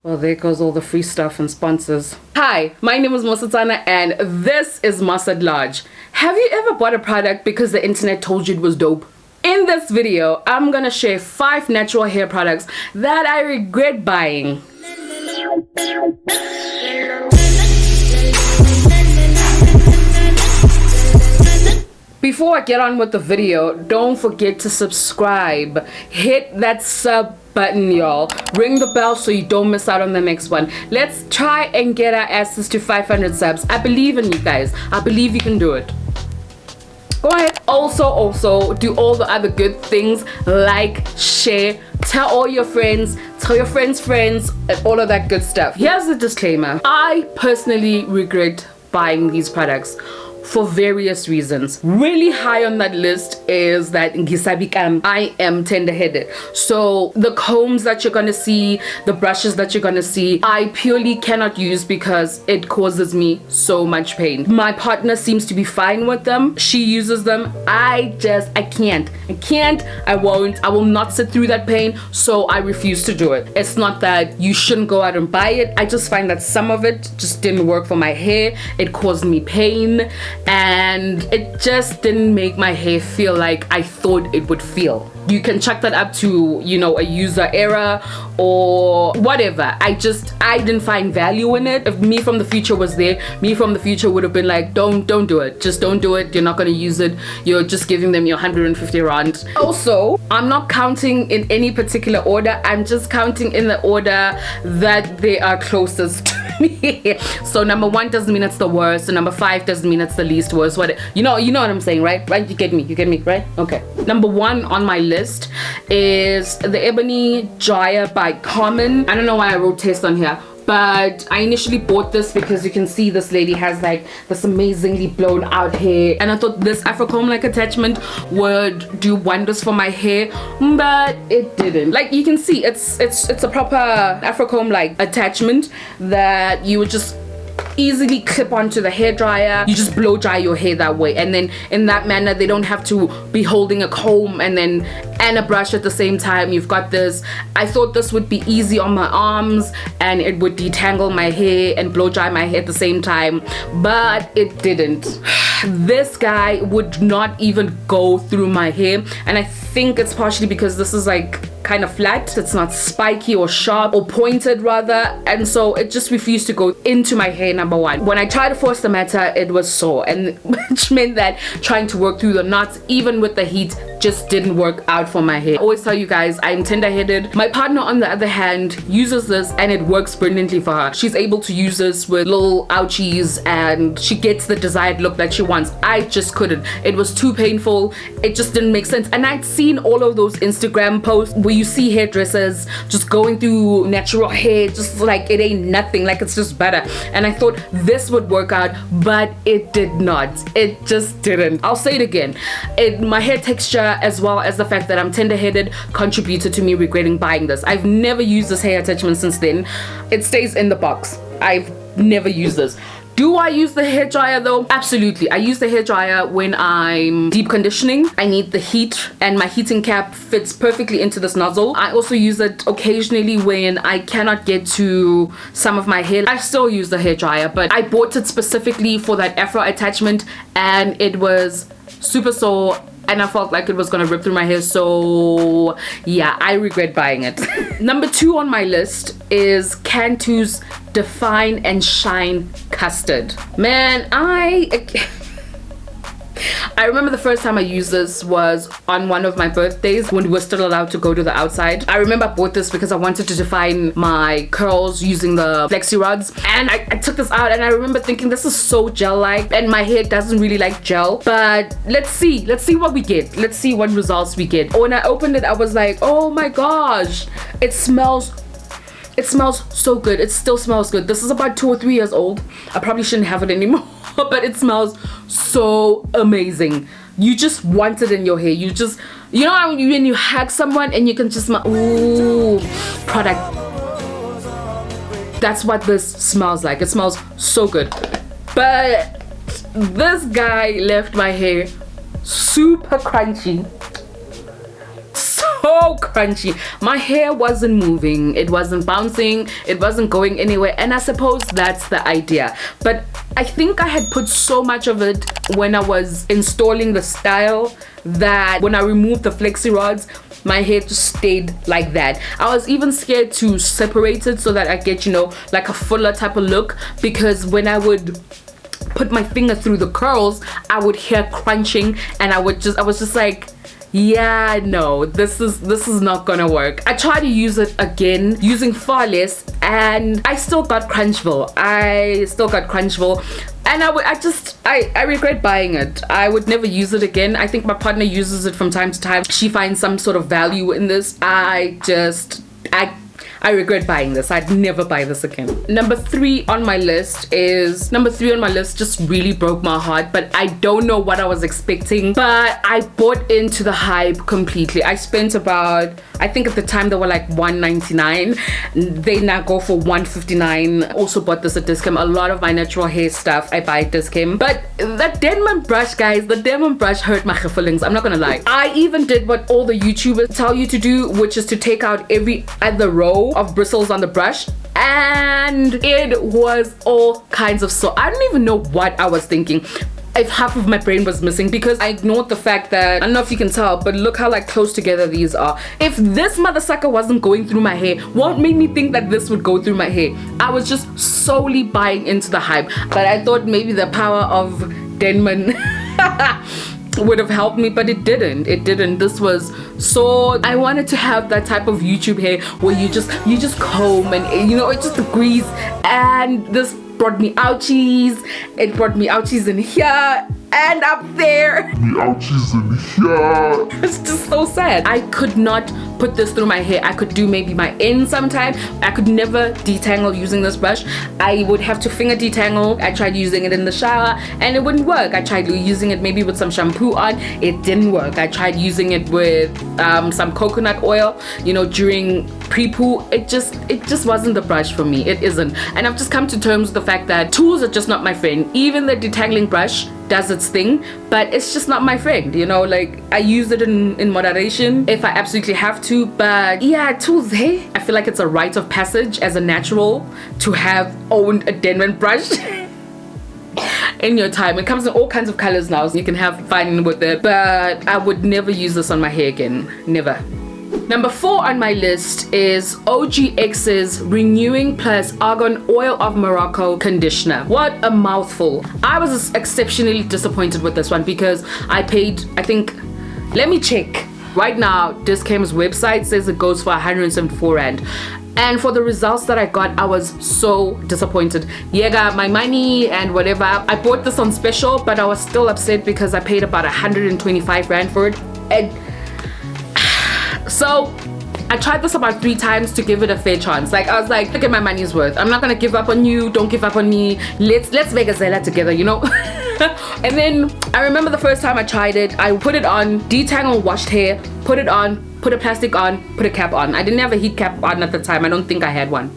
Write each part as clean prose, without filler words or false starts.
Well, there goes all the free stuff and sponsors. Hi, my name is Mosatana and this is Mossad Large. Have you ever bought a product because the internet told you it was dope? In this video, I'm gonna share 5 natural hair products that I regret buying. Before I get on with the video, don't forget to subscribe. Hit that sub button, y'all. Ring the bell so you don't miss out on the next one. Let's try and get our asses to 500 subs. I believe in you guys. I believe you can do it. Go ahead. Also do all the other good things, like, share, tell all your friends, tell your friends' friends, and all of that good stuff. Here's the disclaimer. I personally regret buying these products for various reasons. Really high on that list is that I am tender-headed. So the combs that you're gonna see, the brushes that you're gonna see, I purely cannot use because it causes me so much pain. My partner seems to be fine with them. She uses them. I can't. I won't. I will not sit through that pain, so I refuse to do it. It's not that you shouldn't go out and buy it. I just find that some of it just didn't work for my hair. It caused me pain, and it just didn't make my hair feel like I thought it would feel. You can chuck that up to, you know, a user error or whatever. I didn't find value in it. If me from the future was there, me from the future would have been like, don't do it. Just don't do it. You're not gonna use it. You're just giving them your 150 rand. Also, I'm not counting in any particular order. I'm just counting in the order that they are closest to me. So number 1 doesn't mean it's the worst. So number 5 doesn't mean it's the least worst. What you know what I'm saying, right? Right? You get me, right? Okay. Number 1 on my list is the Ebony Gyre by Common. I don't know why I wrote taste on here, but I initially bought this because you can see this lady has like this amazingly blown out hair, and I thought this Afro comb like attachment would do wonders for my hair, but it didn't. Like you can see, it's a proper Afro comb like attachment that you would just easily clip onto the hair dryer. You just blow dry your hair that way, and then in that manner they don't have to be holding a comb and a brush at the same time. You've got this. I thought this would be easy on my arms and it would detangle my hair and blow dry my hair at the same time, but it didn't. This guy would not even go through my hair, and I think it's partially because this is like kind of flat. It's not spiky or sharp or pointed rather, and so it just refused to go into my hair. Number 1, when I tried to force the matter, it was sore, and which meant that trying to work through the knots even with the heat just didn't work out for my hair. I always tell you guys, I'm tender-headed. My partner on the other hand uses this and it works brilliantly for her. She's able to use this with little ouchies and she gets the desired look that she wants. I just couldn't. It was too painful. It just didn't make sense. And I'd seen all of those Instagram posts where you see hairdressers just going through natural hair just like it ain't nothing, like it's just butter. And I thought this would work out, but it did not. It just didn't. I'll say it again. My hair texture as well as the fact that I'm tender-headed contributed to me regretting buying this. I've never used this hair attachment since then. It stays in the box. I've never used this. Do I use the hair dryer though? Absolutely. I use the hair dryer when I'm deep conditioning. I need the heat and my heating cap fits perfectly into this nozzle. I also use it occasionally when I cannot get to some of my hair. I still use the hair dryer, but I bought it specifically for that Afro attachment and it was super sore and I felt like it was gonna rip through my hair, so yeah, I regret buying it. Number 2 on my list is Cantu's Define and Shine Custard. Man, I remember the first time I used this was on one of my birthdays when we were still allowed to go to the outside. I remember I bought this because I wanted to define my curls using the flexi rods, and I took this out and I remember thinking this is so gel-like and my hair doesn't really like gel, but let's see what we get. Let's see what results we get. When I opened it, I was like, oh my gosh, it smells so good. It still smells good. This is about 2 or 3 years old. I probably shouldn't have it anymore, but it smells so amazing. You just want it in your hair. You know when you hug someone and you can just smell, ooh, product. That's what this smells like. It smells so good. But this guy left my hair super crunchy. So so crunchy. My hair wasn't moving, it wasn't bouncing, it wasn't going anywhere, and I suppose that's the idea. But I think I had put so much of it when I was installing the style that when I removed the flexi rods, my hair just stayed like that. I was even scared to separate it so that I get, you know, like a fuller type of look, because when I would put my finger through the curls, I would hear crunching, and I was just like, yeah, no, this is not gonna work. I tried to use it again using far less, and I still got Crunchville. And I regret buying it. I would never use it again. I think my partner uses it from time to time. She finds some sort of value in this. I regret buying this. I'd never buy this again. Number three on my list just really broke my heart, but I don't know what I was expecting, but I bought into the hype completely. I spent about, I think at the time they were like $1.99. They now go for $1.59. Also bought this at Discount. A lot of my natural hair stuff I buy at Discount. But that Denman Brush, guys, the Denman Brush hurt my feelings. I'm not gonna lie. I even did what all the YouTubers tell you to do, which is to take out every other row of bristles on the brush, and it was all kinds of so I don't even know what I was thinking. If half of my brain was missing, because I ignored the fact that, I don't know if you can tell, but look how like close together these are. If this mother sucker wasn't going through my hair, what made me think that this would go through my hair? I was just solely buying into the hype, but I thought maybe the power of Denman would have helped me, but it didn't. This was so, I wanted to have that type of YouTube hair where you just comb and, you know, it just agrees, and this brought me ouchies. It brought me ouchies in here and up there. It's just so sad. I could not put this through my hair. I could do maybe my ends sometime. I could never detangle using this brush. I would have to finger detangle. I tried using it in the shower and it wouldn't work. I tried using it maybe with some shampoo on. It didn't work. I tried using it with some coconut oil, you know, during pre-poo. It just wasn't the brush for me. It isn't. And I've just come to terms with the fact that tools are just not my friend. Even the detangling brush does its thing, but it's just not my friend, you know. Like, I use it in moderation if I absolutely have to, but yeah, tools, hey, I feel like it's a rite of passage as a natural to have owned a Denman brush in your time. It comes in all kinds of colors now, so you can have fun with it, but I would never use this on my hair again. Never. Number 4 on my list is OGX's Renewing Plus Argan Oil of Morocco Conditioner. What a mouthful. I was exceptionally disappointed with this one because I paid, I think, let me check. Right now, Discam's website says it goes for 174 Rand. And for the results that I got, I was so disappointed. Yeah, got my money and whatever. I bought this on special, but I was still upset because I paid about 125 Rand for it. And so I tried this about 3 times to give it a fair chance. Like, I was like, look at my money's worth. I'm not gonna give up on you. Don't give up on me. Let's make a Zella together, you know. And then I remember the first time I tried it, I put it on, detangle washed hair, put it on, put a plastic on, put a cap on. I didn't have a heat cap on at the time. I don't think I had one.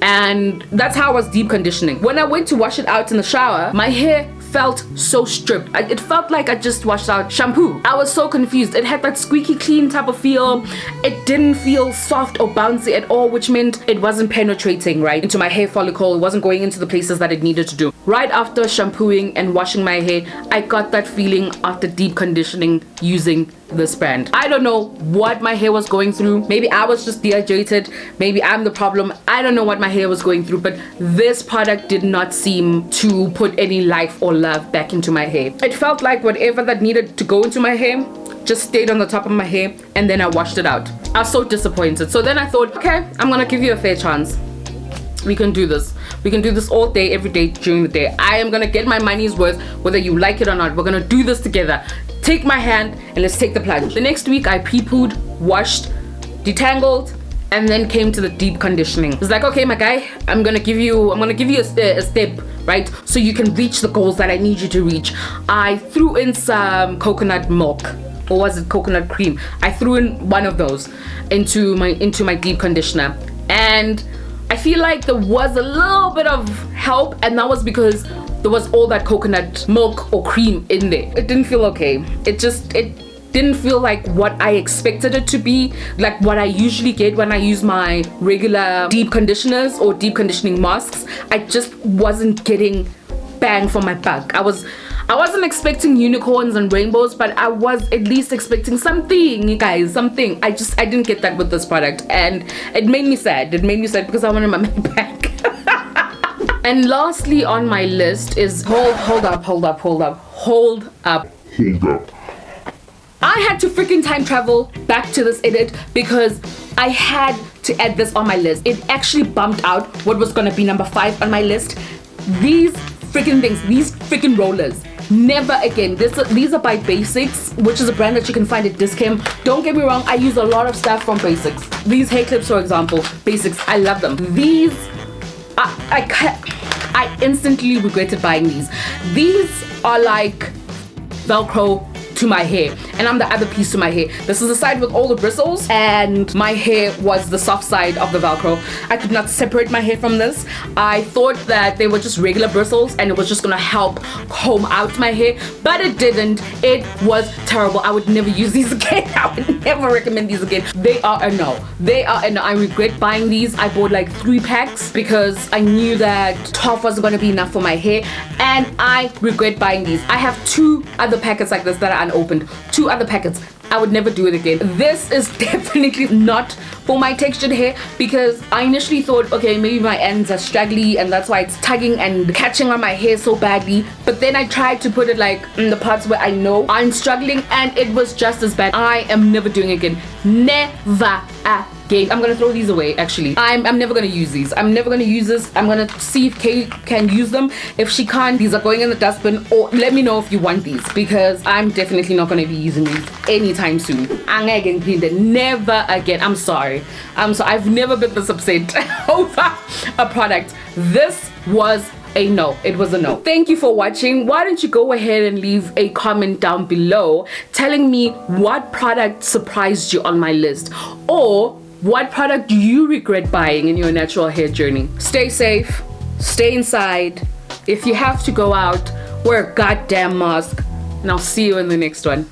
And that's how I was deep conditioning. When I went to wash it out in the shower, my hair felt so stripped. It felt like I just washed out shampoo. I was so confused. It had that squeaky clean type of feel. It didn't feel soft or bouncy at all, which meant it wasn't penetrating right into my hair follicle. It wasn't going into the places that it needed to do. Right after shampooing and washing my hair, I got that feeling after deep conditioning using this brand. I don't know what my hair was going through. Maybe I was just dehydrated. Maybe I'm the problem. I don't know what my hair was going through, but this product did not seem to put any life or love back into my hair. It felt like whatever that needed to go into my hair just stayed on the top of my hair, and then I washed it out. I was so disappointed. So then I thought, okay, I'm gonna give you a fair chance. We can do this. We can do this all day, every day, during the day. I am gonna get my money's worth, whether you like it or not. We're gonna do this together. Take my hand and let's take the plunge. The next week I pee-pooed, washed, detangled, and then came to the deep conditioning. It's like, okay, my guy, I'm gonna give you a step, right? So you can reach the goals that I need you to reach. I threw in some coconut milk, or was it coconut cream? I threw in one of those into my deep conditioner, and I feel like there was a little bit of help, and that was because there was all that coconut milk or cream in there. It didn't feel okay. It didn't feel like what I expected it to be, like what I usually get when I use my regular deep conditioners or deep conditioning masks. I just wasn't getting bang for my buck. I wasn't expecting unicorns and rainbows, but I was at least expecting something, guys, something. I didn't get that with this product, and it made me sad. It made me sad because I wanted my money back. And lastly on my list is hold up. I had to freaking time travel back to this edit because I had to add this on my list. It actually bumped out what was gonna be number 5 on my list. These freaking things, these freaking rollers, never again. These are by Basics, which is a brand that you can find at Discount. Don't get me wrong, I use a lot of stuff from Basics. These hair clips, for example, Basics, I love them. These, I instantly regretted buying these. These are like Velcro to my hair, and I'm the other piece to my hair. This is the side with all the bristles, and my hair was the soft side of the Velcro. I could not separate my hair from this. I thought that they were just regular bristles and it was just gonna help comb out my hair, but it didn't. It was terrible. I would never use these again. I would never recommend these again. They are a no. They are a no. I regret buying these. I bought like 3 packs because I knew that 12 wasn't gonna be enough for my hair, and I regret buying these. I have 2 other packets like this that are unopened. 2 other packets. I would never do it again. This is definitely not for my textured hair because I initially thought, okay, maybe my ends are straggly and that's why it's tugging and catching on my hair so badly. But then I tried to put it like in the parts where I know I'm struggling, and it was just as bad. I am never doing it again. Never again. I'm gonna throw these away. Actually, I'm never gonna use these. I'm never gonna use this. I'm gonna see if Kay can use them. If she can't, these are going in the dustbin, or let me know if you want these because I'm definitely not gonna be using these anytime soon. Never again. I'm sorry. I've never been this upset over a product. This was a no. It was a no. Thank you for watching. Why don't you go ahead and leave a comment down below telling me what product surprised you on my list, or what product do you regret buying in your natural hair journey? Stay safe, stay inside. If you have to go out, wear a goddamn mask, and I'll see you in the next one.